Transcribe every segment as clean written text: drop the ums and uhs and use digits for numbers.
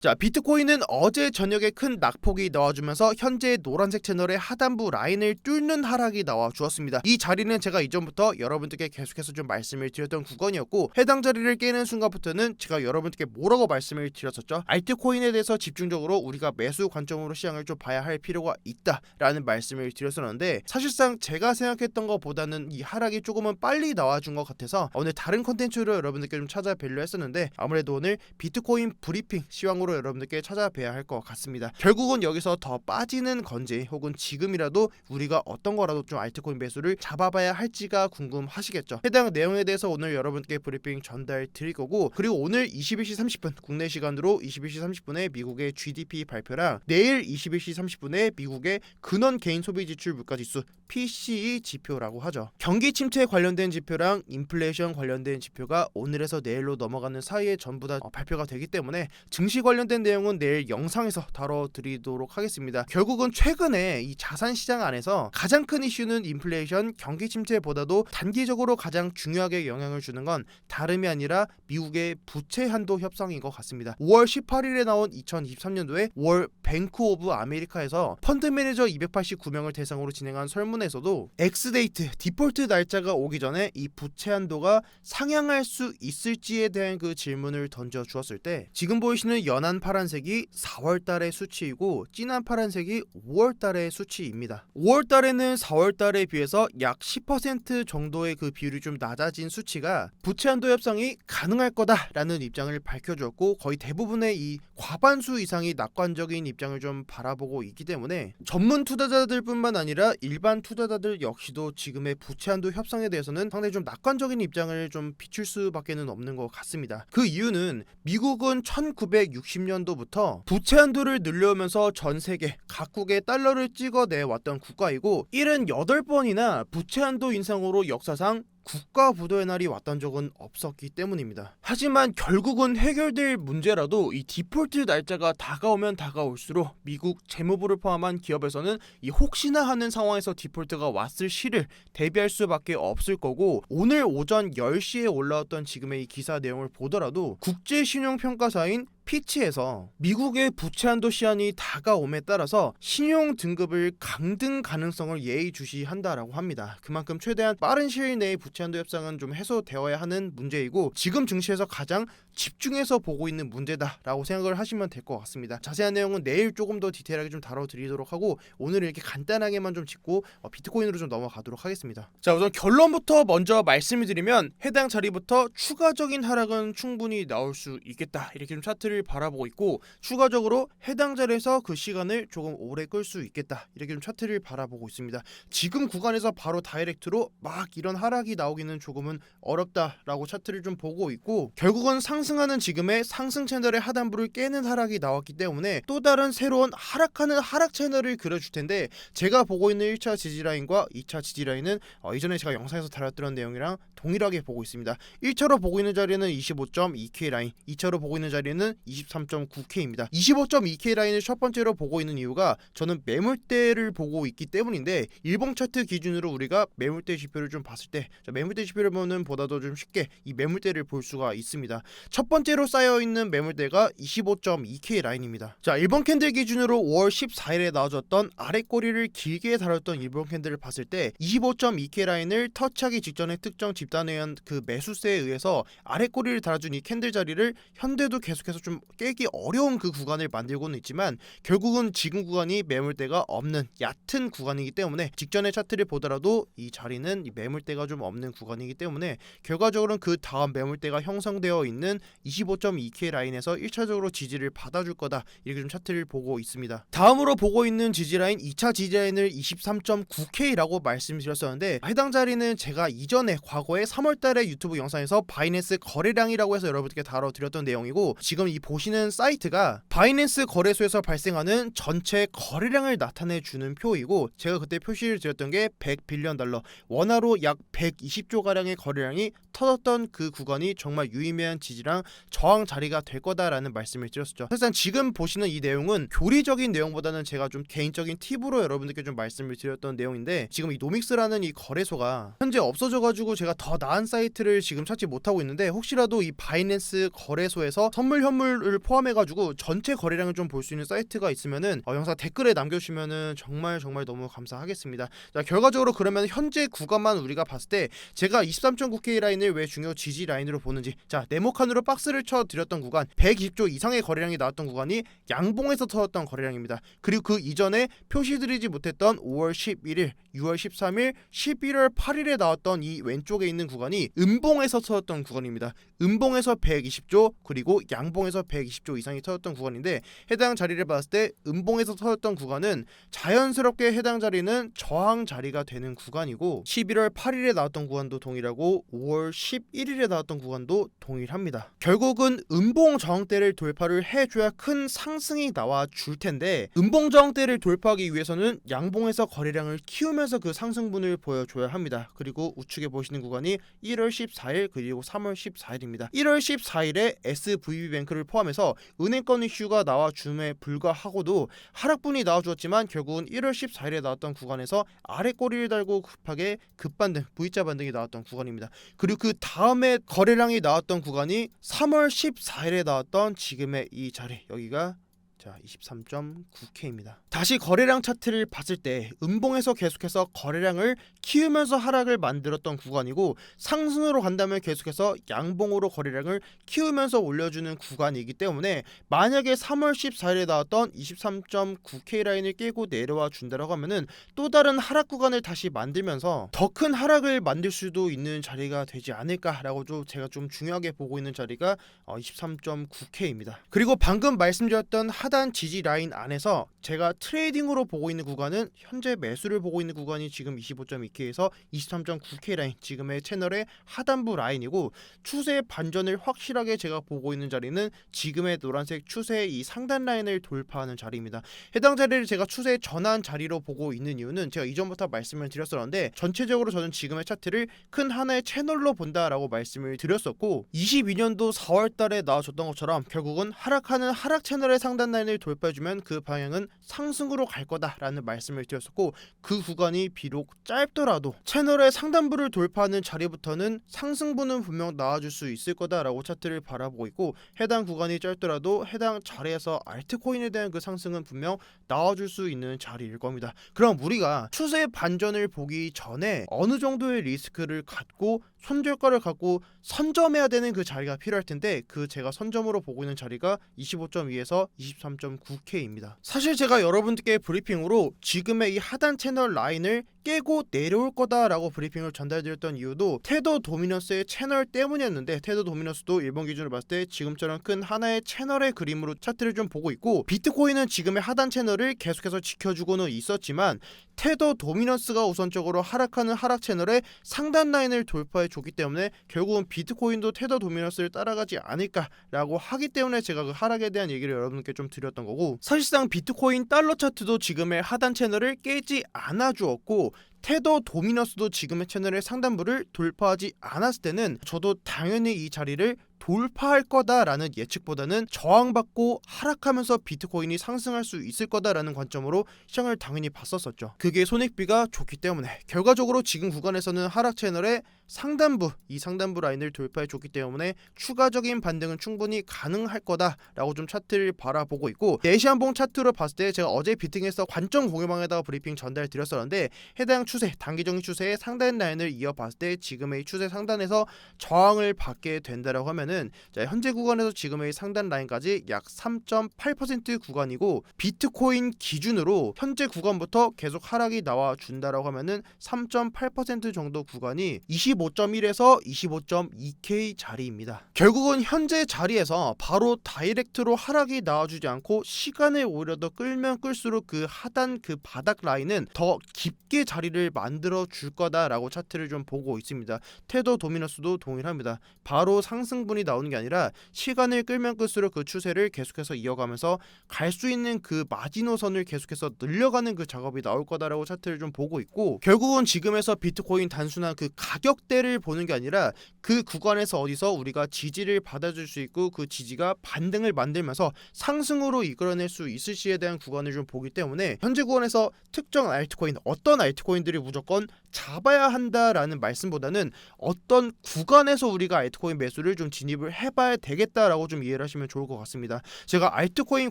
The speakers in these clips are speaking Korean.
자, 비트코인은 어제 저녁에 큰 낙폭이 나와주면서 현재 노란색 채널의 하단부 라인을 뚫는 하락이 나와주었습니다. 이 자리는 제가 이전부터 여러분들께 계속해서 좀 말씀을 드렸던 구간이었고, 해당 자리를 깨는 순간부터는 제가 여러분들께 뭐라고 말씀을 드렸었죠. 알트코인에 대해서 집중적으로 우리가 매수 관점으로 시장을 좀 봐야 할 필요가 있다라는 말씀을 드렸었는데, 사실상 제가 생각했던 것보다는 이 하락이 조금은 빨리 나와준 것 같아서 오늘 다른 컨텐츠로 여러분들께 좀 찾아뵈려 했었는데, 아무래도 오늘 비트코인 브리핑 시황으로 여러분들께 찾아뵈야 할 것 같습니다. 결국은 여기서 더 빠지는 건지, 혹은 지금이라도 우리가 어떤 거라도 좀 알트코인 매수를 잡아봐야 할지가 궁금하시겠죠. 해당 내용에 대해서 오늘 여러분께 브리핑 전달 드릴 거고, 그리고 오늘 21시 30분 국내 시간으로 21시 30분에 미국의 GDP 발표랑 내일 21시 30분에 미국의 근원 개인 소비 지출 물가 지수 PCE 지표라고 하죠. 경기 침체 관련된 지표랑 인플레이션 관련된 지표가 오늘에서 내일로 넘어가는 사이에 전부 다 발표가 되기 때문에 증시 관련된 내용은 내일 영상에서 다뤄드리도록 하겠습니다. 결국은 최근에 이 자산 시장 안에서 가장 큰 이슈는 인플레이션, 경기 침체보다도 단기적으로 가장 중요하게 영향을 주는 건 다름이 아니라 미국의 부채 한도 협상인 것 같습니다. 5월 18일에 나온 2023년도에 월 뱅크 오브 아메리카에서 펀드 매니저 289명을 대상으로 진행한 설문에서도 엑스데이트 디폴트 날짜가 오기 전에 이 부채 한도가 상향할 수 있을지에 대한 그 질문을 던져 주었을 때, 지금 보이시는 연한 파란색이 4월 달의 수치이고 진한 파란색이 5월 달의 수치입니다. 5월 달에는 4월 달에 비해서 약 10% 정도의 그 비율이 좀 낮아진 수치가 부채 한도 협상이 가능할 거다라는 입장을 밝혀주었고, 거의 대부분의 이 과반수 이상이 낙관적인 입장을 좀 바라보고 있기 때문에 전문 투자자들뿐만 아니라 일반 투자자들 역시도 지금의 부채 한도 협상에 대해서는 상당히 좀 낙관적인 입장을 좀 비출 수밖에는 없는 것 같습니다. 그 이유는 미국은 1960년도부터 부채 한도를 늘려오면서 전 세계 각국의 달러를 찍어내 왔던 국가이고, 78번이나 부채 한도 인상으로 역사상 국가 부도의 날이 왔던 적은 없었기 때문입니다. 하지만 결국은 해결될 문제라도 이 디폴트 날짜가 다가오면 다가올수록 미국 재무부를 포함한 기업에서는 이 혹시나 하는 상황에서 디폴트가 왔을 시를 대비할 수밖에 없을 거고, 오늘 오전 10시에 올라왔던 지금의 이 기사 내용을 보더라도 국제신용평가사인 피치에서 미국의 부채 한도 시한이 다가옴에 따라서 신용 등급을 강등 가능성을 예의주시한다라고 합니다. 그만큼 최대한 빠른 시일 내에 부채 한도 협상은 좀 해소되어야 하는 문제이고, 지금 증시에서 가장 집중해서 보고 있는 문제다라고 생각을 하시면 될 것 같습니다. 자세한 내용은 내일 조금 더 디테일하게 좀 다뤄드리도록 하고, 오늘은 이렇게 간단하게만 좀 짚고 비트코인으로 좀 넘어가도록 하겠습니다. 자, 우선 결론부터 먼저 말씀을 드리면, 해당 자리부터 추가적인 하락은 충분히 나올 수 있겠다, 이렇게 좀 차트를 바라보고 있고, 추가적으로 해당 자리에서 그 시간을 조금 오래 끌 수 있겠다, 이렇게 좀 차트를 바라보고 있습니다. 지금 구간에서 바로 다이렉트로 막 이런 하락이 나오기는 조금은 어렵다라고 차트를 좀 보고 있고, 결국은 상승하는 지금의 상승 채널의 하단부를 깨는 하락이 나왔기 때문에 또 다른 새로운 하락하는 하락 채널을 그려줄 텐데, 제가 보고 있는 1차 지지라인과 2차 지지라인은 이전에 제가 영상에서 다뤘던 내용이랑 동일하게 보고 있습니다. 1차로 보고 있는 자리는 25.2K 라인, 2차로 보고 있는 자리는 23.9K입니다. 25.2K 라인을 첫 번째로 보고 있는 이유가 저는 매물대를 보고 있기 때문인데, 일봉 차트 기준으로 우리가 매물대 지표를 좀 봤을 때, 매물대 지표를 보는 보다도 좀 쉽게 이 매물대를 볼 수가 있습니다. 첫 번째로 쌓여있는 매물대가 25.2K 라인입니다. 자, 일본 캔들 기준으로 5월 14일에 나와줬던 아래 꼬리를 길게 다뤘던 일본 캔들을 봤을 때 25.2K 라인을 터치하기 직전에 특정 집단에 의한 그 매수세에 의해서 아래 꼬리를 달아준 이 캔들 자리를 현대도 계속해서 좀 깨기 어려운 그 구간을 만들고는 있지만, 결국은 지금 구간이 매물대가 없는 얕은 구간이기 때문에 직전의 차트를 보더라도 이 자리는 이 매물대가 좀 없는 구간이기 때문에 결과적으로는 그 다음 매물대가 형성되어 있는 25.2K 라인에서 1차적으로 지지를 받아줄 거다, 이렇게 좀 차트를 보고 있습니다. 다음으로 보고 있는 지지라인 2차 지지라인을 23.9K라고 말씀드렸었는데, 해당 자리는 제가 이전에 과거에 3월달에 유튜브 영상에서 바이낸스 거래량이라고 해서 여러분들께 다뤄드렸던 내용이고, 지금 이 보시는 사이트가 바이낸스 거래소에서 발생하는 전체 거래량을 나타내주는 표이고, 제가 그때 표시를 드렸던 게 100빌리언 달러, 원화로 약 120조 가량의 거래량이 터졌던 그 구간이 정말 유의미한 지지랑 저항 자리가 될 거다라는 말씀을 드렸었죠. 사실상 지금 보시는 이 내용은 교리적인 내용보다는 제가 좀 개인적인 팁으로 여러분들께 좀 말씀을 드렸던 내용인데, 지금 이 노믹스라는 이 거래소가 현재 없어져가지고 제가 더 나은 사이트를 지금 찾지 못하고 있는데, 혹시라도 이 바이낸스 거래소에서 선물 현물 선물을 포함해가지고 전체 거래량을 좀 볼 수 있는 사이트가 있으면은 영상 댓글에 남겨주시면은 정말 너무 감사하겠습니다. 자, 결과적으로 그러면 현재 구간만 우리가 봤을 때 제가 23.9K 라인을 왜 중요 지지 라인으로 보는지, 자, 네모칸으로 박스를 쳐드렸던 구간 120조 이상의 거래량이 나왔던 구간이 양봉에서 터졌던 거래량입니다. 그리고 그 이전에 표시드리지 못했던 5월 11일, 6월 13일, 11월 8일에 나왔던 이 왼쪽에 있는 구간이 음봉에서 터졌던 구간입니다. 음봉에서 120조 그리고 양봉에서 120조 이상이 터졌던 구간인데, 해당 자리를 봤을 때 음봉에서 터졌던 구간은 자연스럽게 해당 자리는 저항 자리가 되는 구간이고, 11월 8일에 나왔던 구간도 동일하고 5월 11일에 나왔던 구간도 동일합니다. 결국은 음봉 저항대를 돌파를 해줘야 큰 상승이 나와 줄 텐데, 음봉 저항대를 돌파하기 위해서는 양봉에서 거래량을 키우면서 그 상승분을 보여줘야 합니다. 그리고 우측에 보시는 구간이 1월 14일 그리고 3월 14일입니다. 1월 14일에 SVB뱅크를 포함해서 은행권 이슈가 나와줌에 불과하고도 하락분이 나와주었지만 결국은 1월 14일에 나왔던 구간에서 아래 꼬리를 달고 급하게 급반등, V자 반등이 나왔던 구간입니다. 그리고 그 다음에 거래량이 나왔던 구간이 3월 14일에 나왔던 지금의 이 자리, 여기가 자 23.9K입니다. 다시 거래량 차트를 봤을 때 음봉에서 계속해서 거래량을 키우면서 하락을 만들었던 구간이고, 상승으로 간다면 계속해서 양봉으로 거래량을 키우면서 올려주는 구간이기 때문에 만약에 3월 14일에 나왔던 23.9K 라인을 깨고 내려와 준다라고 하면은 또 다른 하락 구간을 다시 만들면서 더 큰 하락을 만들 수도 있는 자리가 되지 않을까라고 제가 좀 중요하게 보고 있는 자리가 23.9K입니다. 그리고 방금 말씀드렸던 하단 지지 라인 안에서 제가 트레이딩으로 보고 있는 구간은, 현재 매수를 보고 있는 구간이 지금 25.2K에서 23.9K 라인, 지금의 채널의 하단부 라인이고, 추세 반전을 확실하게 제가 보고 있는 자리는 지금의 노란색 추세의 이 상단 라인을 돌파하는 자리입니다. 해당 자리를 제가 추세 전환 자리로 보고 있는 이유는 제가 이전부터 말씀을 드렸었는데, 전체적으로 저는 지금의 차트를 큰 하나의 채널로 본다라고 말씀을 드렸었고, 22년도 4월달에 나와줬던 것처럼 결국은 하락하는 하락 채널의 상단 라인을 돌파해주면 그 방향은 상승으로 갈 거다라는 말씀을 드렸었고, 그 구간이 비록 짧더라도 채널의 상단부를 돌파하는 자리부터는 상승분은 분명 나와줄 수 있을 거다라고 차트를 바라보고 있고, 해당 구간이 짧더라도 해당 자리에서 알트코인에 대한 그 상승은 분명 나와줄 수 있는 자리일 겁니다. 그럼 우리가 추세 반전을 보기 전에 어느 정도의 리스크를 갖고 손절가를 갖고 선점해야 되는 그 자리가 필요할 텐데, 그 제가 선점으로 보고 있는 자리가 25.2에서 23.9K입니다. 사실 제가 여러분들께 브리핑으로 지금의 이 하단 채널 라인을 깨고 내려올 거다라고 브리핑을 전달드렸던 이유도 테더 도미넌스의 채널 때문이었는데, 테더 도미넌스도 일본 기준으로 봤을 때 지금처럼 큰 하나의 채널의 그림으로 차트를 좀 보고 있고, 비트코인은 지금의 하단 채널을 계속해서 지켜주고는 있었지만 테더 도미넌스가 우선적으로 하락하는 하락 채널의 상단 라인을 돌파해 줬기 때문에 결국은 비트코인도 테더 도미넌스를 따라가지 않을까라고 하기 때문에 제가 그 하락에 대한 얘기를 여러분께 좀 드렸던 거고, 사실상 비트코인 달러 차트도 지금의 하단 채널을 깨지 않아 주었고, 테더 도미넌스도 지금의 채널의 상단부를 돌파하지 않았을 때는 저도 당연히 이 자리를 돌파할 거다라는 예측보다는 저항받고 하락하면서 비트코인이 상승할 수 있을 거다라는 관점으로 시장을 당연히 봤었었죠. 그게 손익비가 좋기 때문에 결과적으로 지금 구간에서는 하락 채널의 상단부, 이 상단부 라인을 돌파해 줬기 때문에 추가적인 반등은 충분히 가능할 거다라고 좀 차트를 바라보고 있고, 내시한봉 차트로 봤을 때 제가 어제 비팅에서 관점 공유방에다가 브리핑 전달 드렸었는데, 해당 추세, 단기적인 추세의 상단 라인을 이어봤을 때 지금의 추세 상단에서 저항을 받게 된다라고 하면은, 자, 현재 구간에서 지금의 상단 라인까지 약 3.8% 구간이고, 비트코인 기준으로 현재 구간부터 계속 하락이 나와 준다라고 하면은 3.8% 정도 구간이 25.1에서 25.2K 자리입니다. 결국은 현재 자리에서 바로 다이렉트로 하락이 나와주지 않고 시간을 오히려 더 끌면 끌수록 그 하단 그 바닥 라인은 더 깊게 자리를 만들어 줄 거다라고 차트를 좀 보고 있습니다. 테더 도미넌스도 동일합니다. 바로 상승분이 나오는 게 아니라 시간을 끌면 끌수록 그 추세를 계속해서 이어가면서 갈 수 있는 그 마지노선을 계속해서 늘려가는 그 작업이 나올 거다라고 차트를 좀 보고 있고, 결국은 지금에서 비트코인 단순한 그 가격대를 보는 게 아니라 그 구간에서 어디서 우리가 지지를 받아줄 수 있고 그 지지가 반등을 만들면서 상승으로 이끌어낼 수 있을지에 대한 구간을 좀 보기 때문에, 현재 구간에서 특정 알트코인, 어떤 알트코인들이 무조건 잡아야 한다라는 말씀보다는 어떤 구간에서 우리가 알트코인 매수를 좀 진입을 해봐야 되겠다라고 좀 이해를 하시면 좋을 것 같습니다. 제가 알트코인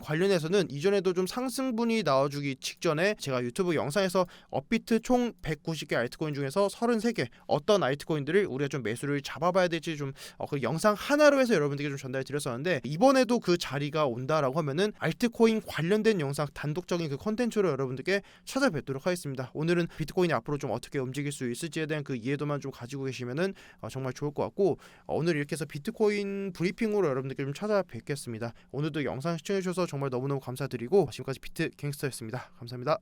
관련해서는 이전에도 좀 상승분이 나와주기 직전에 제가 유튜브 영상에서 업비트 총 190개 알트코인 중에서 33개 어떤 알트코인들을 우리가 좀 매수를 잡아봐야 될지 좀 그 영상 하나로 해서 여러분들께 좀 전달 드렸었는데, 이번에도 그 자리가 온다라고 하면은 알트코인 관련된 영상 단독적인 그 컨텐츠로 여러분들께 찾아뵙도록 하겠습니다. 오늘은 비트코인이 앞으로 좀 어떻게 움직일 수 있을지에 대한 그 이해도만 좀 가지고 계시면은 정말 좋을 것 같고, 오늘 이렇게 해서 비트코인 브리핑으로 여러분들께 좀 찾아뵙겠습니다. 오늘도 영상 시청해주셔서 정말 너무너무 감사드리고, 지금까지 비트 갱스터였습니다. 감사합니다.